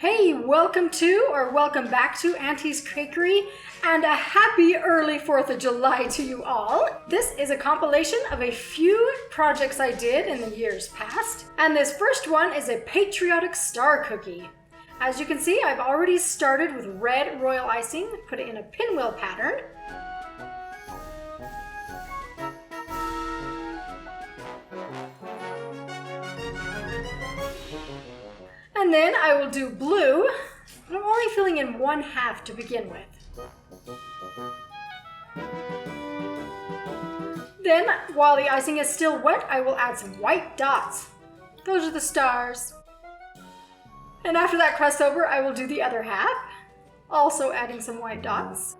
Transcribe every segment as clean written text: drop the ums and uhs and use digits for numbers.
Hey, welcome back to Auntie's Cakery, and a happy early 4th of July to you all. This is a compilation of a few projects I did in the years past, and this first one is a patriotic star cookie. As you can see, I've already started with red royal icing, put it in a pinwheel pattern. And then I will do blue, but I'm only filling in 1/2 to begin with. Then, while the icing is still wet, I will add some white dots. Those are the stars. And after that crust over, I will do the other half, also adding some white dots.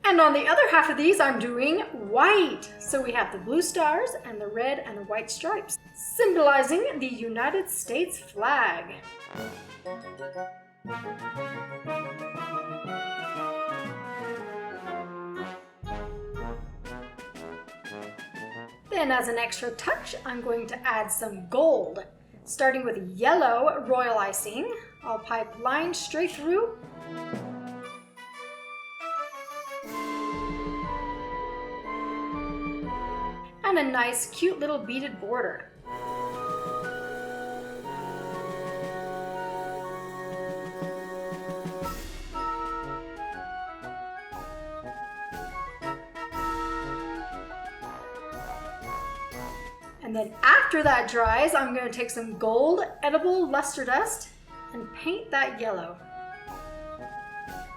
And on the other half of these, I'm doing white. So we have the blue stars and the red and the white stripes, symbolizing the United States flag. Then as an extra touch, I'm going to add some gold. Starting with yellow royal icing, I'll pipe lines straight through. And a nice, cute little beaded border. And then after that dries, I'm going to take some gold edible luster dust and paint that yellow.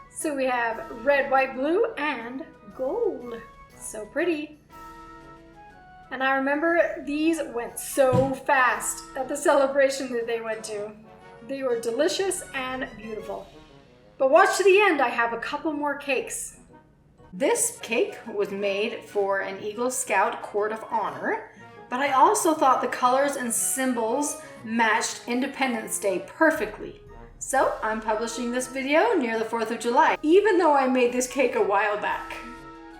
So we have red, white, blue, and gold. So pretty. And I remember these went so fast at the celebration that they went to. They were delicious and beautiful. But watch to the end, I have a couple more cakes. This cake was made for an Eagle Scout Court of Honor, but I also thought the colors and symbols matched Independence Day perfectly. So I'm publishing this video near the 4th of July, even though I made this cake a while back.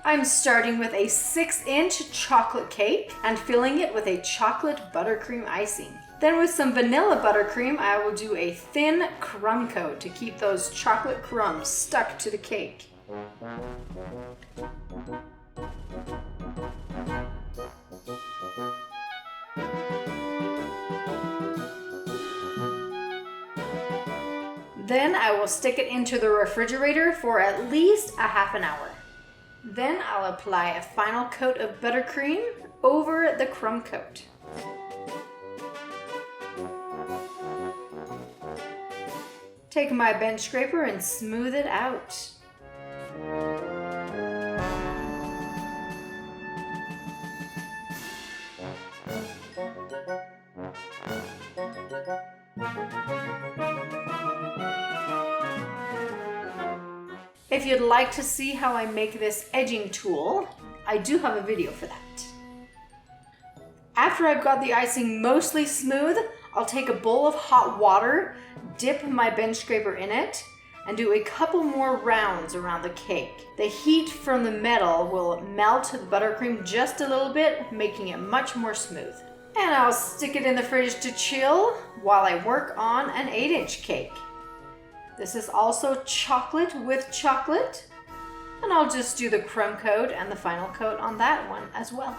I'm starting with a 6-inch chocolate cake and filling it with a chocolate buttercream icing. Then with some vanilla buttercream, I will do a thin crumb coat to keep those chocolate crumbs stuck to the cake. Then I will stick it into the refrigerator for at least a half an hour. Then I'll apply a final coat of buttercream over the crumb coat. Take my bench scraper and smooth it out. If you'd like to see how I make this edging tool, I do have a video for that. After I've got the icing mostly smooth, I'll take a bowl of hot water, dip my bench scraper in it, and do a couple more rounds around the cake. The heat from the metal will melt the buttercream just a little bit, making it much more smooth. And I'll stick it in the fridge to chill while I work on an 8-inch cake. This is also chocolate with chocolate, and I'll just do the crumb coat and the final coat on that one as well.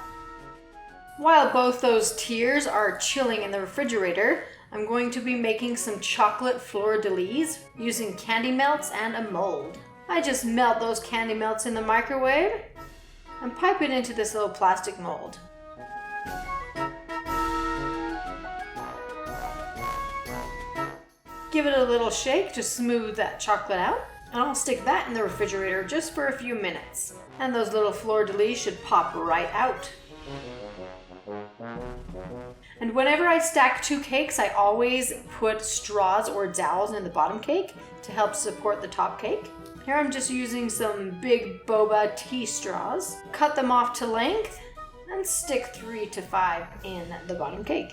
While both those tiers are chilling in the refrigerator, I'm going to be making some chocolate fleur-de-lis using candy melts and a mold. I just melt those candy melts in the microwave and pipe it into this little plastic mold. Give it a little shake to smooth that chocolate out, and I'll stick that in the refrigerator just for a few minutes. And those little fleur-de-lis should pop right out. And whenever I stack 2 cakes, I always put straws or dowels in the bottom cake to help support the top cake. Here I'm just using some big boba tea straws. Cut them off to length and stick 3 to 5 in the bottom cake.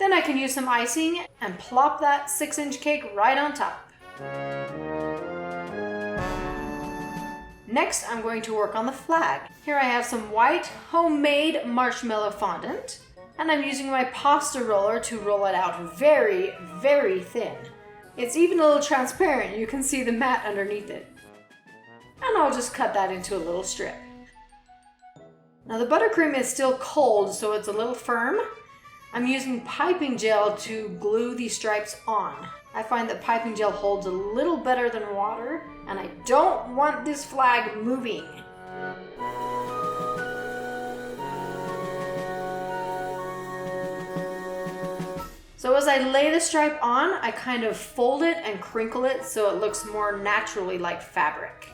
Then I can use some icing and plop that 6-inch cake right on top. Next, I'm going to work on the flag. Here I have some white homemade marshmallow fondant, and I'm using my pasta roller to roll it out very, very thin. It's even a little transparent, you can see the mat underneath it. And I'll just cut that into a little strip. Now the buttercream is still cold, so it's a little firm. I'm using piping gel to glue these stripes on. I find that piping gel holds a little better than water, and I don't want this flag moving. So as I lay the stripe on, I kind of fold it and crinkle it so it looks more naturally like fabric.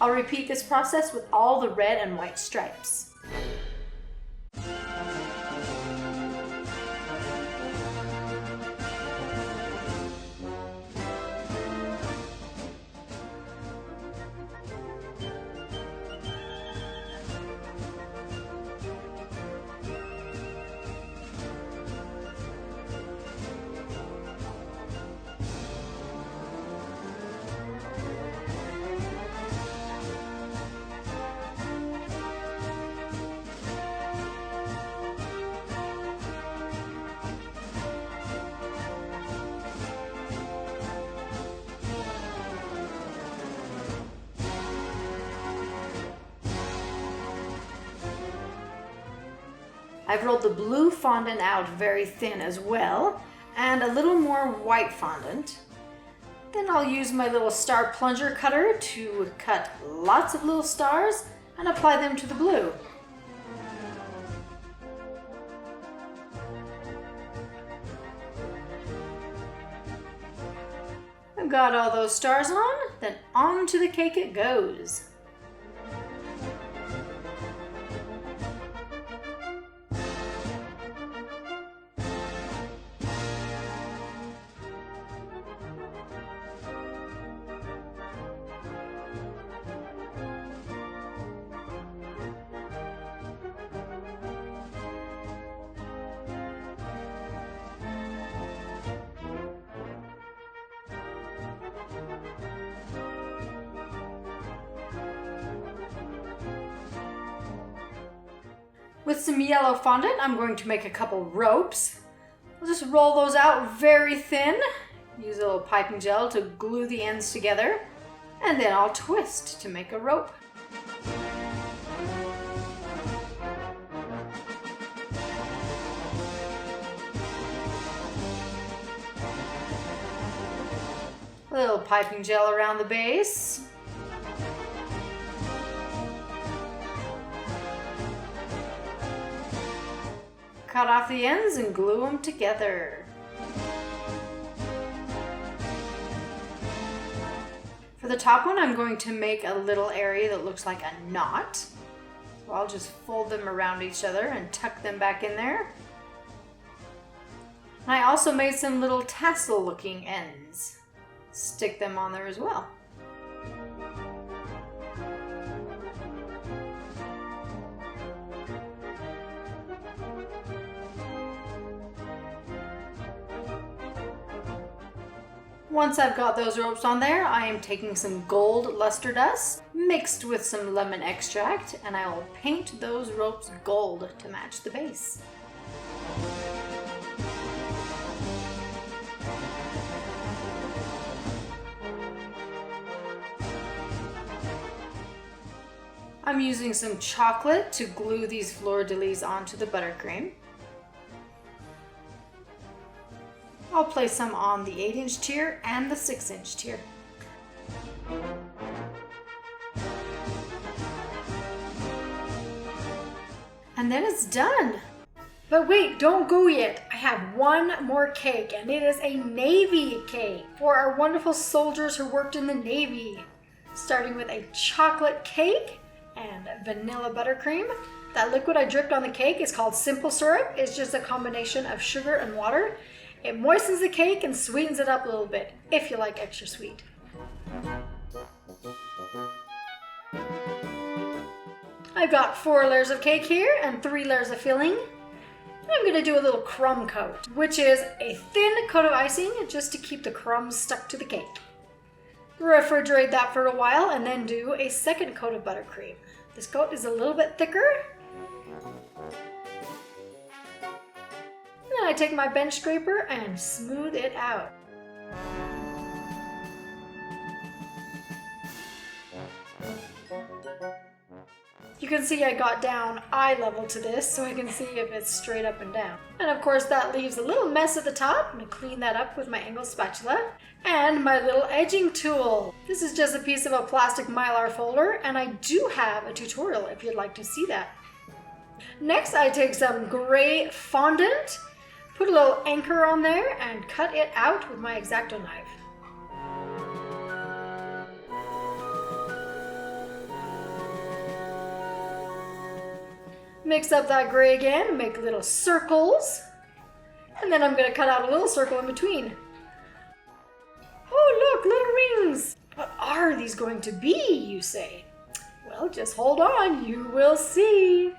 I'll repeat this process with all the red and white stripes. I've rolled the blue fondant out very thin as well, and a little more white fondant. Then I'll use my little star plunger cutter to cut lots of little stars and apply them to the blue. I've got all those stars on, then onto the cake it goes. With some yellow fondant, I'm going to make a couple ropes. I'll just roll those out very thin, use a little piping gel to glue the ends together, and then I'll twist to make a rope. A little piping gel around the base. Cut off the ends and glue them together. For the top one, I'm going to make a little area that looks like a knot. So I'll just fold them around each other and tuck them back in there. And I also made some little tassel looking ends. Stick them on there as well. Once I've got those ropes on there, I am taking some gold luster dust mixed with some lemon extract, and I will paint those ropes gold to match the base. I'm using some chocolate to glue these fleur-de-lis onto the buttercream. I'll place some on the 8-inch tier and the 6-inch tier. And then it's done. But wait, don't go yet. I have one more cake, and it is a Navy cake for our wonderful soldiers who worked in the Navy. Starting with a chocolate cake and vanilla buttercream. That liquid I dripped on the cake is called simple syrup. It's just a combination of sugar and water. It moistens the cake and sweetens it up a little bit, if you like extra sweet. I've got 4 layers of cake here and 3 layers of filling. I'm going to do a little crumb coat, which is a thin coat of icing just to keep the crumbs stuck to the cake. Refrigerate that for a while and then do a second coat of buttercream. This coat is a little bit thicker. Then I take my bench scraper and smooth it out. You can see I got down eye level to this so I can see if it's straight up and down. And of course that leaves a little mess at the top. I'm going to clean that up with my angled spatula. And my little edging tool. This is just a piece of a plastic mylar folder, and I do have a tutorial if you'd like to see that. Next I take some gray fondant, put a little anchor on there, and cut it out with my X-Acto knife. Mix up that gray again, make little circles, and then I'm going to cut out a little circle in between. Oh look, little rings! What are these going to be, you say? Well, just hold on, you will see.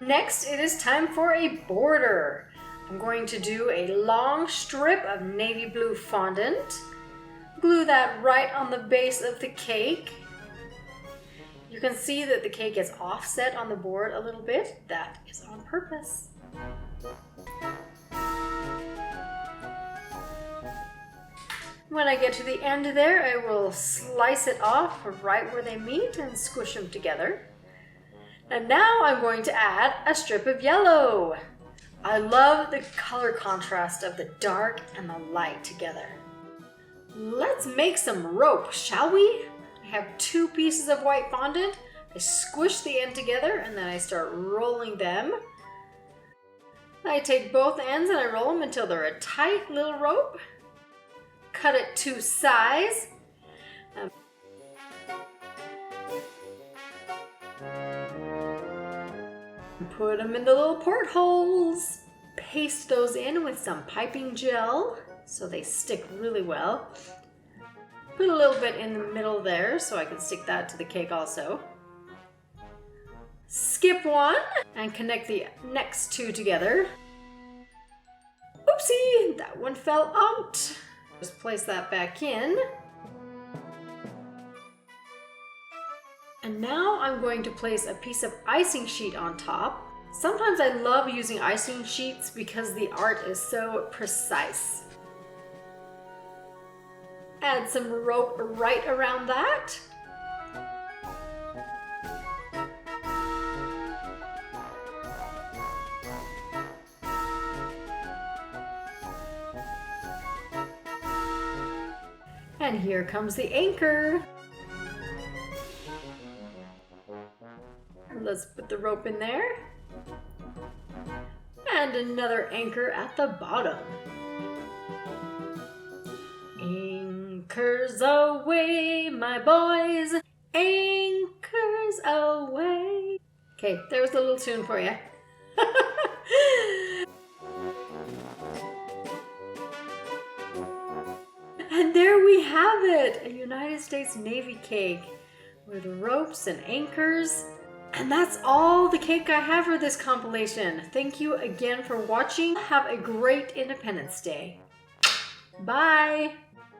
Next, it is time for a border. I'm going to do a long strip of navy blue fondant. Glue that right on the base of the cake. You can see that the cake is offset on the board a little bit. That is on purpose. When I get to the end there, I will slice it off right where they meet and squish them together. And now I'm going to add a strip of yellow. I love the color contrast of the dark and the light together. Let's make some rope, shall we? I have 2 pieces of white fondant. I squish the end together and then I start rolling them. I take both ends and I roll them until they're a tight little rope. Cut it to size. Put them in the little portholes. Paste those in with some piping gel so they stick really well. Put a little bit in the middle there so I can stick that to the cake also. Skip one and connect the next 2 together. Oopsie, that one fell out. Just place that back in. And now I'm going to place a piece of icing sheet on top. Sometimes I love using icing sheets because the art is so precise. Add some rope right around that. And here comes the anchor. Let's put the rope in there. And another anchor at the bottom. Anchors away, my boys. Anchors away. Okay, there's a little tune for you. And there we have it, a United States Navy cake with ropes and anchors. And that's all the cake I have for this compilation. Thank you again for watching. Have a great Independence Day. Bye.